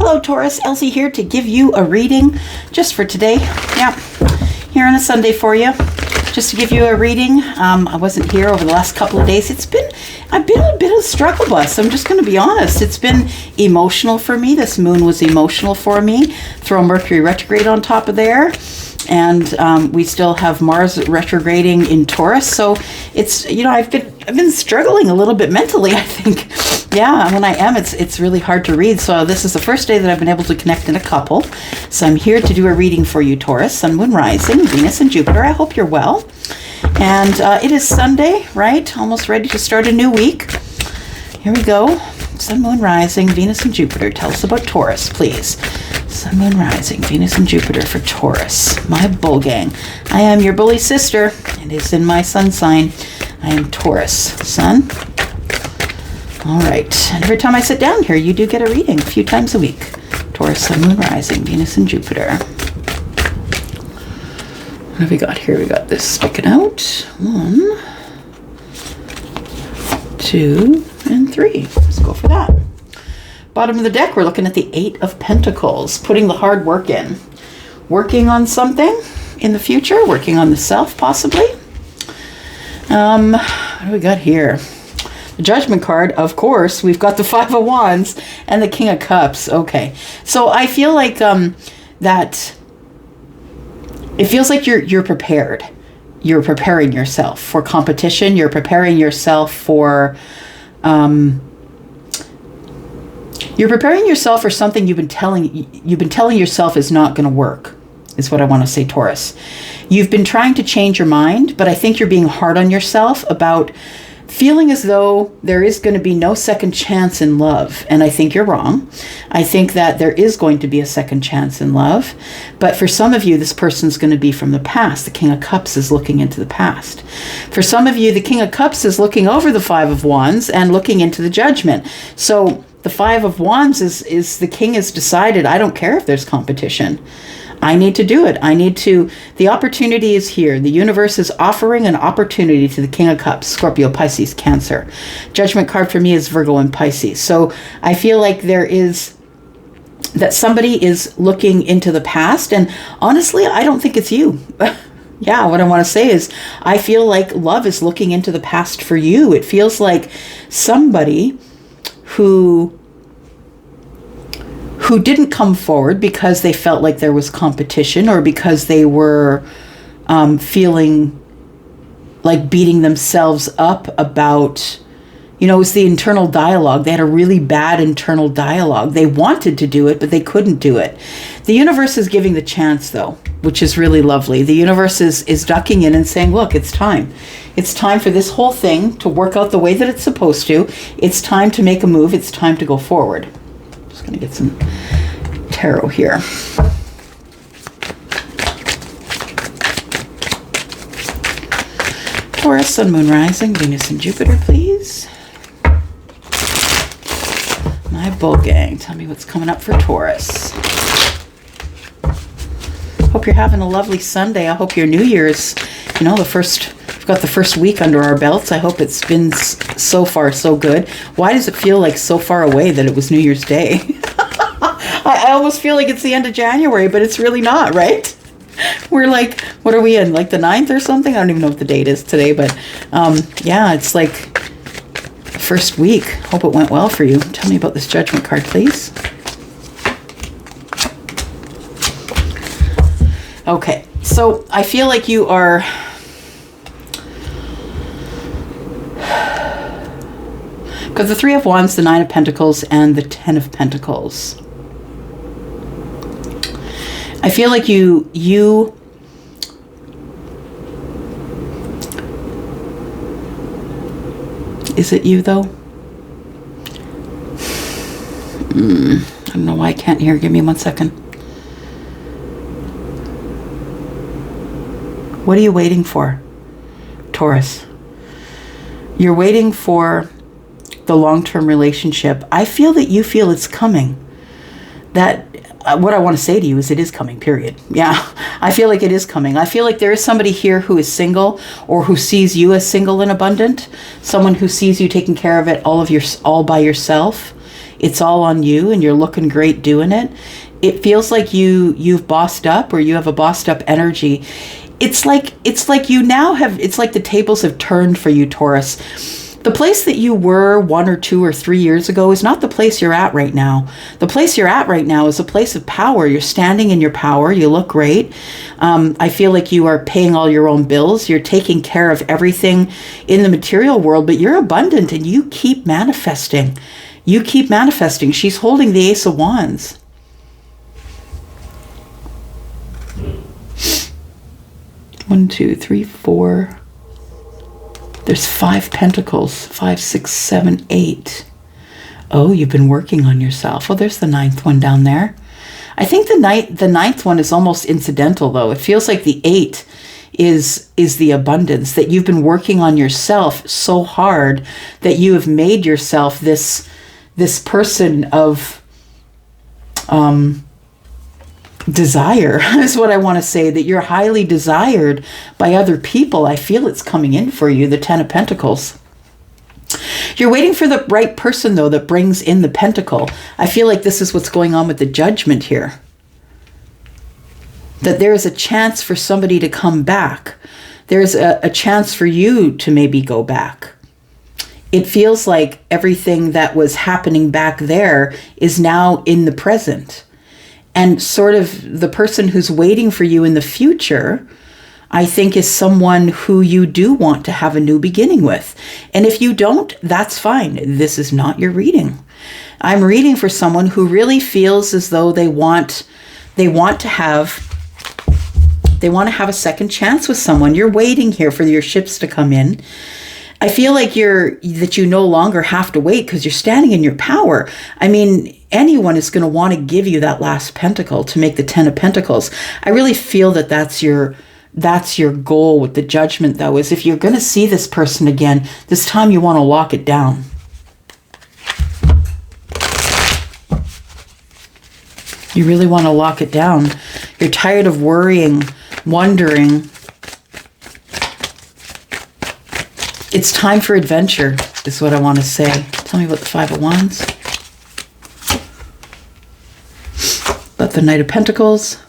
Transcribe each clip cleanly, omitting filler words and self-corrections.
Hello, Taurus. Elsie here to give you a reading just for today. Yeah, here on a Sunday for you. Just to give you a reading. I wasn't here over the last couple of days. I've been a bit of a struggle bus. I'm just going to be honest. It's been emotional for me. This moon was emotional for me. Throw Mercury retrograde on top of there. And we still have Mars retrograding in Taurus. So it's, I've been struggling a little bit mentally, I think. Yeah, when I am, it's really hard to read. So this is the first day that I've been able to connect in a couple. So I'm here to do a reading for you, Taurus, Sun, Moon, Rising, Venus, and Jupiter. I hope you're well. And it is Sunday, right? Almost ready to start a new week. Here we go. Sun, Moon, Rising, Venus, and Jupiter. Tell us about Taurus, please. Sun, Moon, Rising, Venus, and Jupiter for Taurus. My bull gang. I am your bully sister. It is in my sun sign. I am Taurus. Sun. All right. And every time I sit down here, you do get a reading a few times a week. Taurus, Sun, Moon, Rising, Venus, and Jupiter. What have we got here? We got this sticking out. 1, 2, and 3. Let's go for that. Bottom of the deck, we're looking at the 8 of Pentacles, putting the hard work in. Working on something in the future, working on the self, possibly. What do we got here? The Judgment card, of course. We've got the 5 of Wands and the King of Cups. Okay. So I feel like that it feels like you're prepared. You're preparing yourself for competition. You're preparing yourself for you're preparing yourself for something you've been telling yourself is not going to work, is what I want to say, Taurus. You've been trying to change your mind, but I think you're being hard on yourself about feeling as though there is going to be no second chance in love. And I think you're wrong. I think that there is going to be a second chance in love. But for some of you, this person's going to be from the past. The King of Cups is looking into the past. For some of you, the King of Cups is looking over the 5 of Wands and looking into the Judgment. So the 5 of Wands is the king has decided, I don't care if there's competition. I need to do it. The opportunity is here. The universe is offering an opportunity to the King of Cups, Scorpio, Pisces, Cancer. Judgment card for me is Virgo and Pisces. So I feel like that somebody is looking into the past. And honestly, I don't think it's you. Yeah, what I want to say is I feel like love is looking into the past for you. It feels like somebody who didn't come forward because they felt like there was competition or because they were feeling like beating themselves up about, it was the internal dialogue. They had a really bad internal dialogue. They wanted to do it, but they couldn't do it. The universe is giving the chance, though, which is really lovely. The universe is ducking in and saying, look, it's time. It's time for this whole thing to work out the way that it's supposed to. It's time to make a move. It's time to go forward. Just going to get some tarot here. Taurus, Sun, Moon, Rising, Venus, and Jupiter, please. My bull gang, tell me what's coming up for Taurus. Hope you're having a lovely Sunday. I hope your New Year's, we've got the first week under our belts. I hope it's been so far so good. Why does it feel like so far away that it was New Year's Day? I almost feel like it's the end of January, but it's really not, right? We're like, what are we in? Like the 9th or something? I don't even know what the date is today, but yeah, it's like the first week. Hope it went well for you. Tell me about this Judgment card, please. Okay, so I feel like you are... Because the 3 of Wands, the 9 of Pentacles, and the 10 of Pentacles. I feel like you is it you though? I don't know why I can't hear. Give me 1 second. What are you waiting for, Taurus? You're waiting for the long-term relationship. I feel that you feel it's coming. That what I want to say to you is it is coming, period. Yeah, I feel like it is coming. I feel like there is somebody here who is single or who sees you as single and abundant. Someone who sees you taking care of it all by yourself. it's all on you and you're looking great doing it. It feels like you've bossed up, or you have a bossed up energy. It's like you now have, it's like the tables have turned for you, Taurus. The place that you were 1 or 2 or 3 years ago is not the place you're at right now. The place you're at right now is a place of power. You're standing in your power. You look great. I feel like you are paying all your own bills. You're taking care of everything in the material world, but you're abundant and you keep manifesting. You keep manifesting. She's holding the Ace of Wands. One, two, three, four. There's 5 pentacles, 5, 6, 7, 8. Oh, you've been working on yourself. Oh, there's the 9th one down there. I think the 9th one is almost incidental, though. It feels like the 8 is the abundance, that you've been working on yourself so hard that you have made yourself this person of desire is what I want to say, that you're highly desired by other people. I feel it's coming in for you, the 10 of Pentacles. You're waiting for the right person, though, that brings in the pentacle. I feel like this is what's going on with the Judgment here. That there is a chance for somebody to come back. There's a chance for you to maybe go back. It feels like everything that was happening back there is now in the present. And sort of the person who's waiting for you in the future, I think, is someone who you do want to have a new beginning with. And if you don't, that's fine. This is not your reading. I'm reading for someone who really feels as though they want to have a second chance with someone. You're waiting here for your ships to come in. I feel like that you no longer have to wait because you're standing in your power. I mean, anyone is going to want to give you that last pentacle to make the 10 of Pentacles. I really feel that that's your goal with the Judgment, though, is if you're going to see this person again, this time you want to lock it down. You really want to lock it down. You're tired of worrying, wondering. It's time for adventure, is what I want to say. Tell me about the 5 of Wands. About the Knight of Pentacles.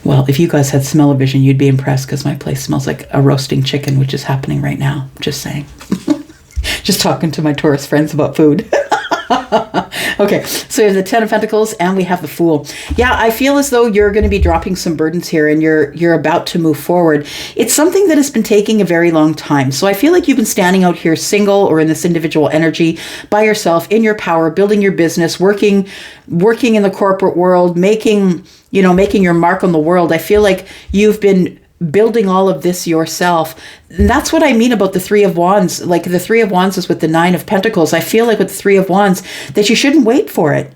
Well, if you guys had smell-o-vision, you'd be impressed because my place smells like a roasting chicken, which is happening right now. Just saying. Just talking to my Taurus friends about food. Okay, so we have the 10 of Pentacles and we have the Fool. Yeah, I feel as though you're going to be dropping some burdens here and you're about to move forward. It's something that has been taking a very long time. So I feel like you've been standing out here single or in this individual energy by yourself, in your power, building your business, working in the corporate world, making your mark on the world. I feel like you've been building all of this yourself. And that's what I mean about the 3 of Wands. Like the 3 of Wands is with the 9 of Pentacles. I feel like with the 3 of Wands that you shouldn't wait for it.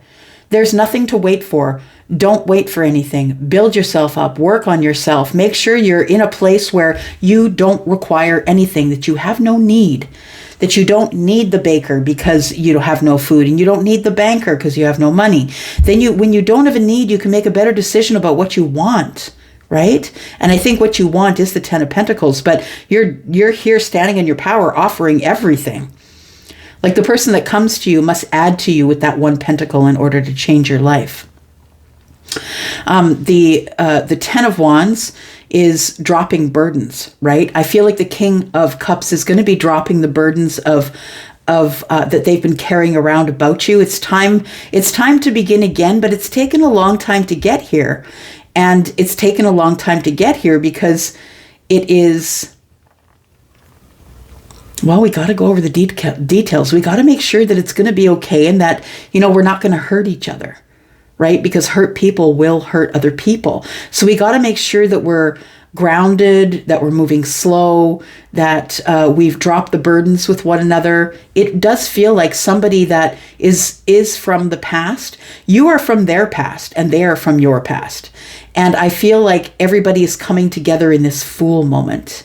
There's nothing to wait for. Don't wait for anything. Build yourself up. Work on yourself. Make sure you're in a place where you don't require anything, that you have no need, that you don't need the baker because you have no food, and you don't need the banker because you have no money. Then when you don't have a need, you can make a better decision about what you want. Right? And I think what you want is the 10 of Pentacles, but you're here standing in your power, offering everything. Like the person that comes to you must add to you with that 1 pentacle in order to change your life. The 10 of Wands is dropping burdens, right? I feel like the King of Cups is going to be dropping the burdens of that they've been carrying around about you. It's time to begin again, but it's taken a long time to get here. And it's taken a long time to get here because it is, well, we got to go over the details. We got to make sure that it's going to be okay and that, we're not going to hurt each other, right? Because hurt people will hurt other people. So we got to make sure that we're grounded, that we're moving slow, that we've dropped the burdens with one another. It does feel like somebody that is from the past. You are from their past and they are from your past. And I feel like everybody is coming together in this Fool moment,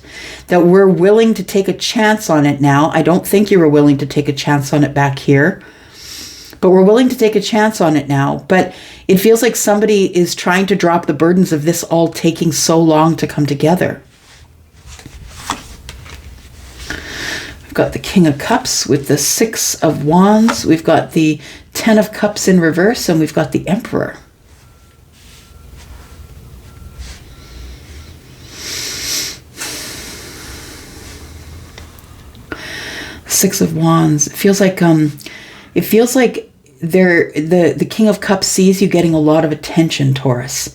that we're willing to take a chance on it now. I don't think you were willing to take a chance on it back here, but we're willing to take a chance on it now. But it feels like somebody is trying to drop the burdens of this all taking so long to come together. I've got the King of Cups with the Six of Wands. We've got the Ten of Cups in reverse, and we've got the Emperor. Six of Wands. It feels like the King of Cups sees you getting a lot of attention, Taurus.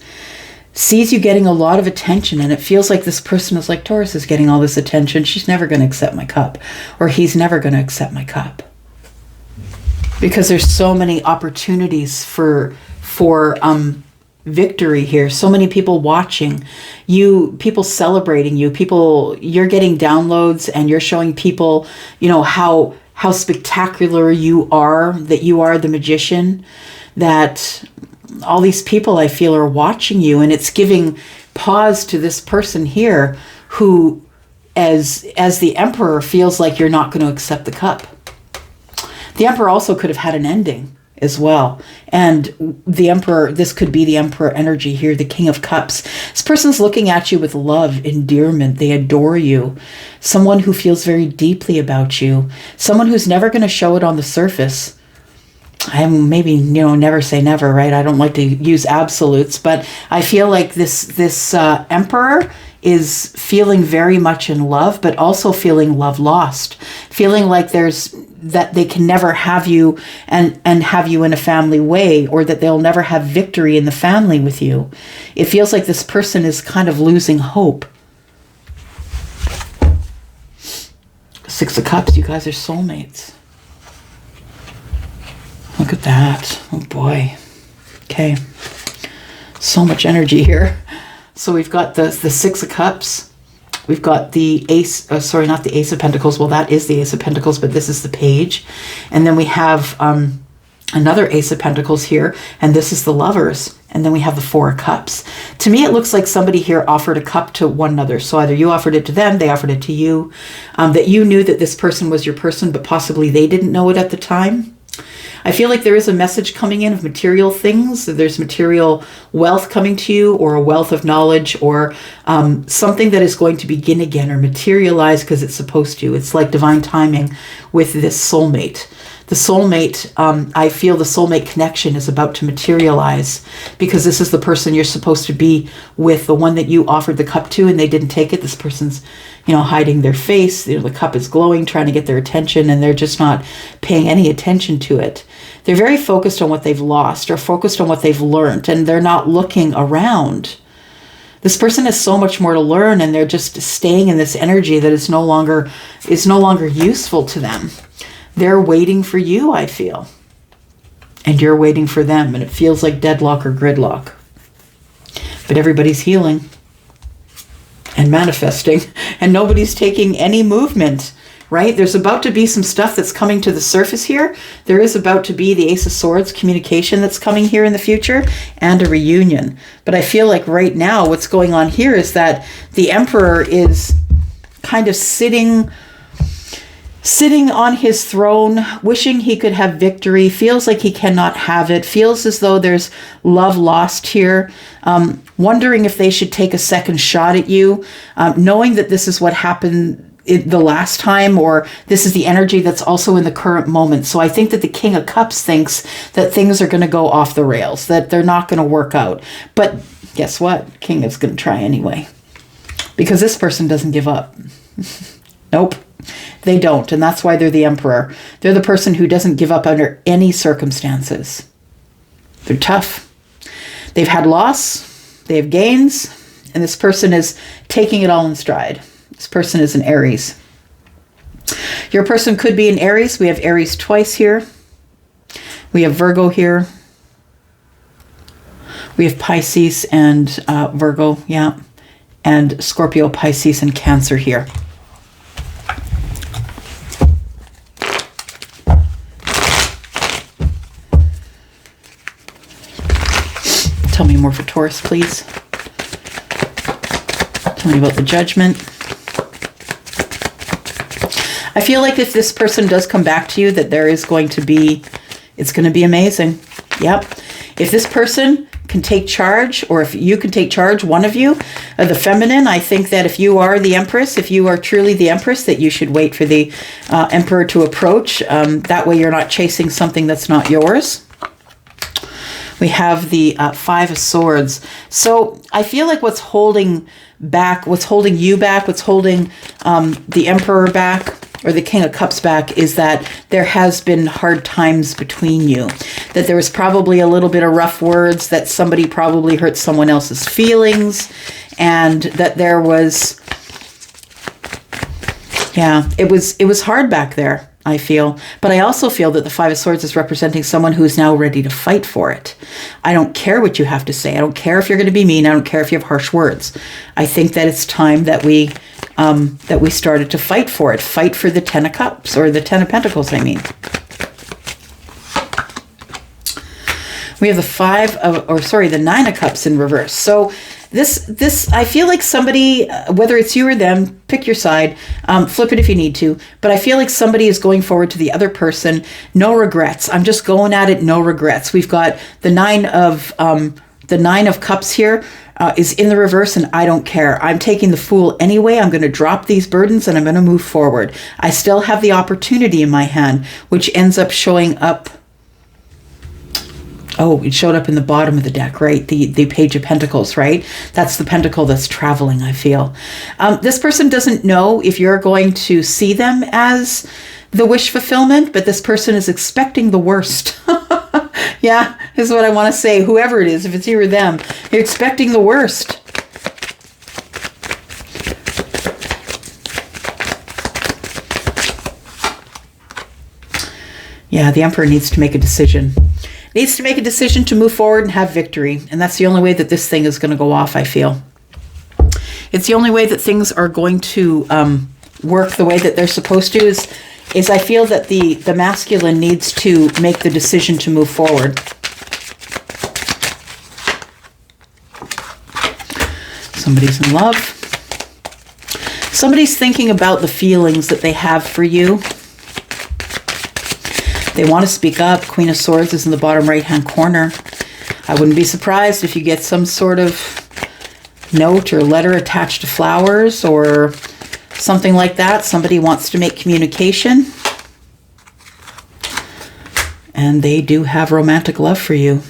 Sees you getting a lot of attention, and it feels like this person is like, Taurus is getting all this attention. She's never going to accept my cup, or he's never going to accept my cup. Because there's so many opportunities for victory here. So many people watching you, people celebrating you, you're getting downloads, and you're showing people, how spectacular you are, that you are the magician, that all these people I feel are watching you, and it's giving pause to this person here who, as the Emperor, feels like you're not going to accept the cup. The Emperor also could have had an ending as well. And the Emperor, this could be the Emperor energy here, the King of Cups. This person's looking at you with love, endearment. They adore you. Someone who feels very deeply about you. Someone who's never going to show it on the surface. Never say never, right? I don't like to use absolutes, but I feel like this Emperor is feeling very much in love, but also feeling love lost, feeling like that they can never have you and have you in a family way, or that they'll never have victory in the family with you. It feels like this person is kind of losing hope. Six of Cups, you guys are soulmates. Look at that. Oh boy. Okay. So much energy here. So we've got the Six of Cups. We've got the Ace, not the Ace of Pentacles. Well, that is the Ace of Pentacles, but this is the Page. And then we have another Ace of Pentacles here, and this is the Lovers. And then we have the Four of Cups. To me, it looks like somebody here offered a cup to one another. So either you offered it to them, they offered it to you, that you knew that this person was your person, but possibly they didn't know it at the time. I feel like there is a message coming in of material things. There's material wealth coming to you, or a wealth of knowledge, or something that is going to begin again or materialize because it's supposed to. It's like divine timing with this soulmate. The soulmate, I feel the soulmate connection is about to materialize, because this is the person you're supposed to be with, the one that you offered the cup to and they didn't take it. This person's, hiding their face. The cup is glowing, trying to get their attention, and they're just not paying any attention to it. They're very focused on what they've lost, or focused on what they've learned, and they're not looking around. This person has so much more to learn, and they're just staying in this energy that is no longer useful to them. They're waiting for you, I feel. And you're waiting for them, and it feels like deadlock or gridlock. But everybody's healing and manifesting, and nobody's taking any movement, right? There's about to be some stuff that's coming to the surface here. There is about to be the Ace of Swords communication that's coming here in the future, and a reunion. But I feel like right now what's going on here is that the Emperor is kind of sitting on his throne, wishing he could have victory, feels like he cannot have it, feels as though there's love lost here, wondering if they should take a second shot at you, knowing that this is what happened the last time, or this is the energy that's also in the current moment. So I think that the King of Cups thinks that things are going to go off the rails, that they're not going to work out. But guess what? King is going to try anyway, because this person doesn't give up. Nope. They don't, and that's why they're the Emperor. They're the person who doesn't give up under any circumstances. They're tough. They've had loss, they have gains, and this person is taking it all in stride. This person is an Aries. Your person could be an Aries. We have Aries twice here. We have Virgo here. We have Pisces and Virgo, yeah. And Scorpio, Pisces, and Cancer here. Tell me more for Taurus, please. Tell me about the Judgment. I feel like if this person does come back to you, that there is going to be, it's going to be amazing. Yep. If this person can take charge, or if you can take charge, one of you, the feminine, I think that if you are the Empress, if you are truly the Empress, that you should wait for the Emperor to approach. That way you're not chasing something that's not yours. We have the Five of Swords. So I feel like what's holding back, what's holding you back, what's holding the Emperor back, or the King of Cups back, is that there has been hard times between you. That there was probably a little bit of rough words, that somebody probably hurt someone else's feelings, and that there was, yeah, it was hard back there, I feel. But I also feel that the Five of Swords is representing someone who is now ready to fight for it. I don't care what you have to say. I don't care if you're going to be mean. I don't care if you have harsh words. I think that it's time that we started to fight for it. Fight for the Ten of Cups, or the Ten of Pentacles, I mean. We have the Nine of Cups in reverse. So this, I feel like somebody, whether it's you or them, pick your side, flip it if you need to, but I feel like somebody is going forward to the other person. No regrets. I'm just going at it, no regrets. We've got the Nine of Cups here. Is in the reverse, and I don't care. I'm taking the Fool anyway. I'm going to drop these burdens and I'm going to move forward. I still have the opportunity in my hand, which ends up showing up. Oh, it showed up in the bottom of the deck, right? The Page of Pentacles, right? That's the pentacle that's traveling, I feel. This person doesn't know if you're going to see them as the wish fulfillment, but this person is expecting the worst. Yeah, is what I want to say. Whoever it is, if it's you or them, you're expecting the worst. Yeah, the Emperor needs to make a decision. Needs to make a decision to move forward and have victory. And that's the only way that this thing is going to go off, I feel. It's the only way that things are going to work the way that they're supposed to, is I feel that the masculine needs to make the decision to move forward. Somebody's in love. Somebody's thinking about the feelings that they have for you. They want to speak up. Queen of Swords is in the bottom right-hand corner. I wouldn't be surprised if you get some sort of note or letter attached to flowers or something like that. Somebody wants to make communication. And they do have romantic love for you.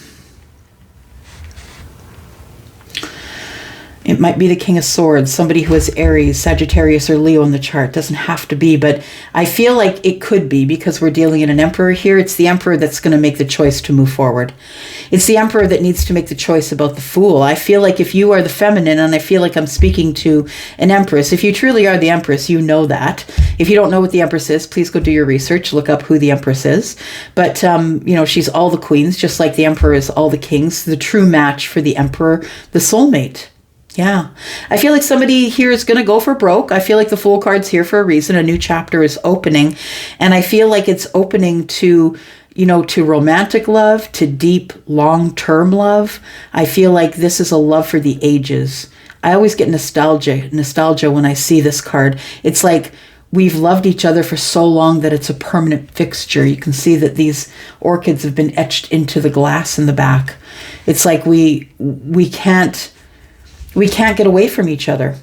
It might be the King of Swords, somebody who has Aries, Sagittarius, or Leo in the chart. Doesn't have to be, but I feel like it could be, because we're dealing in an Emperor here. It's the Emperor that's going to make the choice to move forward. It's the Emperor that needs to make the choice about the Fool. I feel like if you are the feminine, and I feel like I'm speaking to an Empress, if you truly are the Empress, you know that. If you don't know what the Empress is, please go do your research, look up who the Empress is. But, she's all the queens, just like the Emperor is all the kings. The true match for the Emperor, the soulmate. Yeah, I feel like somebody here is going to go for broke. I feel like the Fool card's here for a reason. A new chapter is opening. And I feel like it's opening to, to romantic love, to deep, long-term love. I feel like this is a love for the ages. I always get nostalgia when I see this card. It's like we've loved each other for so long that it's a permanent fixture. You can see that these orchids have been etched into the glass in the back. It's like we can't get away from each other.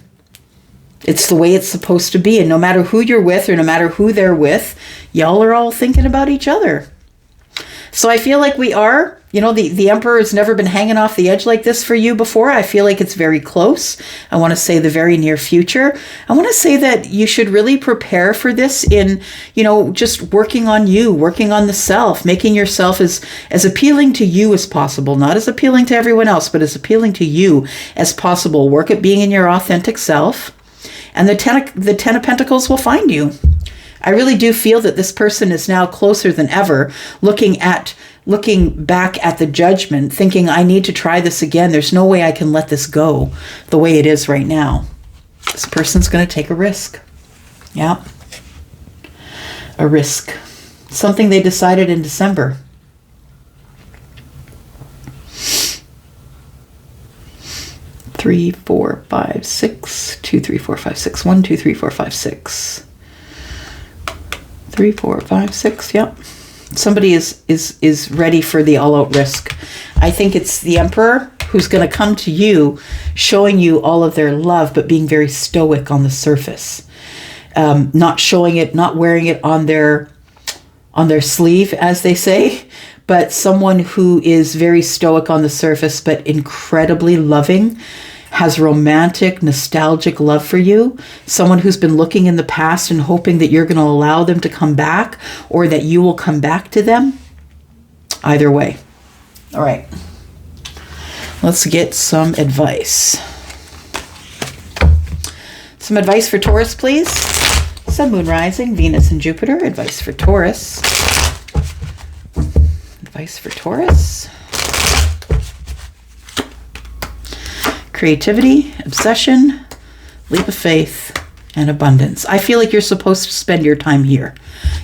It's the way it's supposed to be. And no matter who you're with or no matter who they're with, y'all are all thinking about each other. So I feel like we are, the Emperor has never been hanging off the edge like this for you before. I feel like it's very close. I want to say the very near future. I want to say that you should really prepare for this in, just working on you, working on the self, making yourself as appealing to you as possible, not as appealing to everyone else, but as appealing to you as possible. Work at being in your authentic self, and the Ten of Pentacles will find you. I really do feel that this person is now closer than ever, looking back at the Judgment, thinking, I need to try this again. There's no way I can let this go the way it is right now. This person's going to take a risk. Yeah. A risk. Something they decided in December. Three, four, five, six. 2, 3, 4, 5, 6. 1, 2, 3, 4, 5, 6. 3, 4, 5, 6. Yep. Somebody is ready for the all-out risk. I think it's the Emperor who's going to come to you, showing you all of their love, but being very stoic on the surface. Not showing it, not wearing it on their sleeve, as they say, but someone who is very stoic on the surface, but incredibly loving, has romantic, nostalgic love for you. Someone who's been looking in the past and hoping that you're going to allow them to come back, or that you will come back to them. Either way. All right. Let's get some advice. Some advice for Taurus, please. Sun, Moon, Rising, Venus, and Jupiter. Advice for Taurus. Advice for Taurus. Creativity, obsession, leap of faith, and abundance. I feel like you're supposed to spend your time here.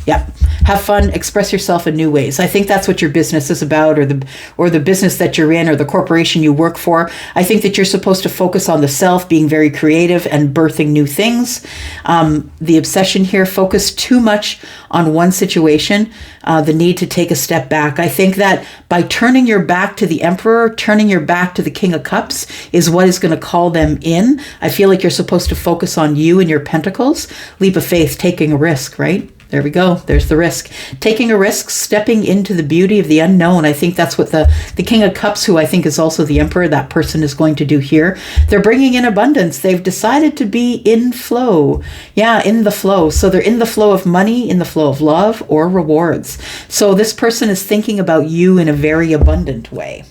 Yeah. Have fun, express yourself in new ways. I think that's what your business is about, or the business that you're in, or the corporation you work for. I think that you're supposed to focus on the self, being very creative and birthing new things. The obsession here, focus too much on one situation, the need to take a step back. I think that by turning your back to the Emperor, turning your back to the King of Cups is what is going to call them in. I feel like you're supposed to focus on you and your pentacles. Leap of faith, taking a risk, right? There we go. There's the risk. Taking a risk, stepping into the beauty of the unknown. I think that's what the King of Cups, who I think is also the Emperor, that person is going to do here. They're bringing in abundance. They've decided to be in flow. Yeah, in the flow. So they're in the flow of money, in the flow of love or rewards. So this person is thinking about you in a very abundant way.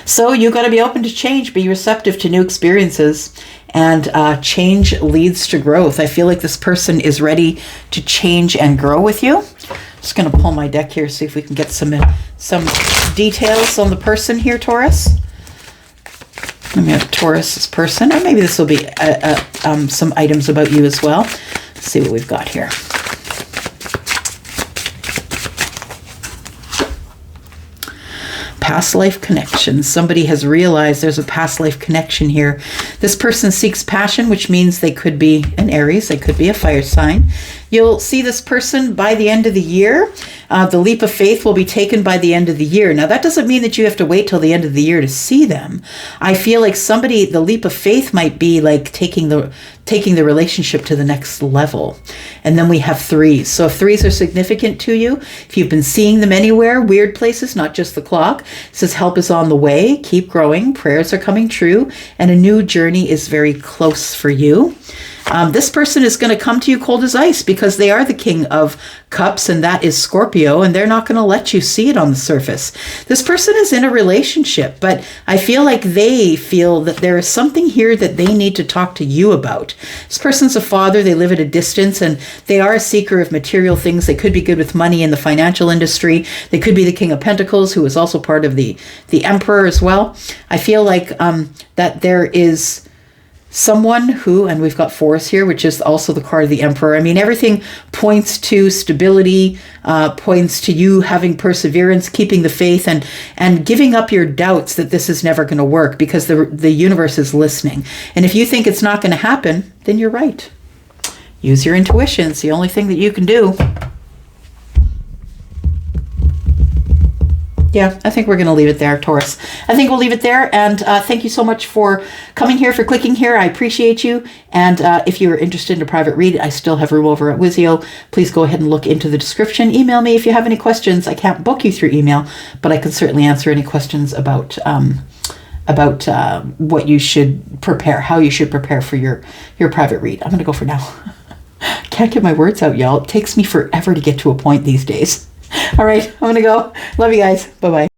So you got to be open to change, be receptive to new experiences, and change leads to growth. I feel like this person is ready to change and grow with you. Just going to pull my deck here, see if we can get some details on the person here, Taurus. Let me have Taurus's person, or maybe this will be some items about you as well. Let's see what we've got here. Past life connection. Somebody has realized there's a past life connection here. This person seeks passion, which means they could be an Aries, they could be a fire sign. You'll see this person by the end of the year. The leap of faith will be taken by the end of the year. Now, that doesn't mean that you have to wait till the end of the year to see them. I feel like the leap of faith might be like taking the relationship to the next level. And then we have threes. So if threes are significant to you, if you've been seeing them anywhere, weird places, not just the clock, it says help is on the way, keep growing, prayers are coming true, and a new journey is very close for you. This person is going to come to you cold as ice because they are the King of Cups, and that is Scorpio, and they're not going to let you see it on the surface. This person is in a relationship, but I feel like they feel that there is something here that they need to talk to you about. This person's a father, they live at a distance, and they are a seeker of material things. They could be good with money in the financial industry. They could be the King of Pentacles, who is also part of the Emperor as well. I feel like that there is someone who, and we've got Force here, which is also the card of the Emperor. I mean, everything points to stability, points to you having perseverance, keeping the faith, and giving up your doubts that this is never going to work, because the universe is listening. And if you think it's not going to happen, then you're right. Use your intuition. It's the only thing that you can do. Yeah, I think we're going to leave it there, Taurus. I think we'll leave it there. And thank you so much for coming here, for clicking here. I appreciate you. And if you're interested in a private read, I still have room over at Wizio. Please go ahead and look into the description. Email me if you have any questions. I can't book you through email, but I can certainly answer any questions about what you should prepare, how you should prepare for your private read. I'm going to go for now. Can't get my words out, y'all. It takes me forever to get to a point these days. All right, I'm going to go. Love you guys. Bye-bye.